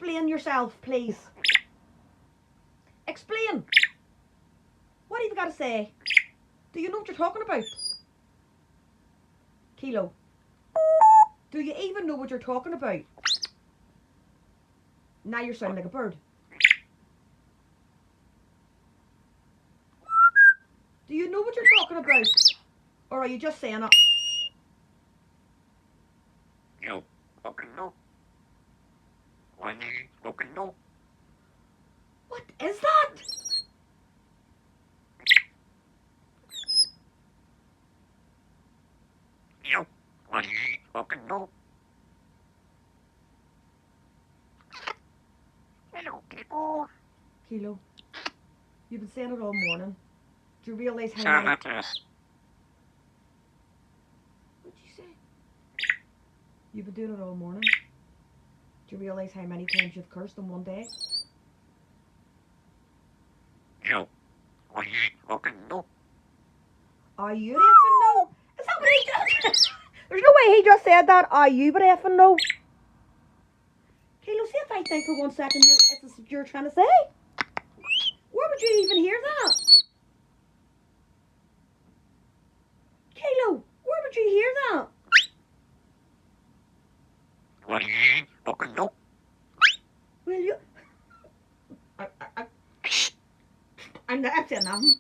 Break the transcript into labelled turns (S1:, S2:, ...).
S1: explain yourself, please? Explain. What have you got to say? Do you know what you're talking about? Kilo. Do you even know what you're talking about? Now you're sounding like a bird. Do you know what you're talking about? Or are you just saying it?
S2: No. Okay, no. Okay, no.
S1: What is that?
S2: No. Okay, no. Hello, people.
S1: Kilo, you've been saying it all morning. Do you realise how many...
S2: Salatus.
S1: What'd you say? You've been doing it all morning. Do you realise how many times you've cursed in one day?
S2: No. Okay, no.
S1: Are you effing no? Is that what he just... There's no way he just said that. Are you but effing no? Kilo, see if I think for 1 second it's what you're trying to say. Where would you even hear that? Kilo, where would you hear that?
S2: Okay, no.
S1: Will you... I'm not saying nothing.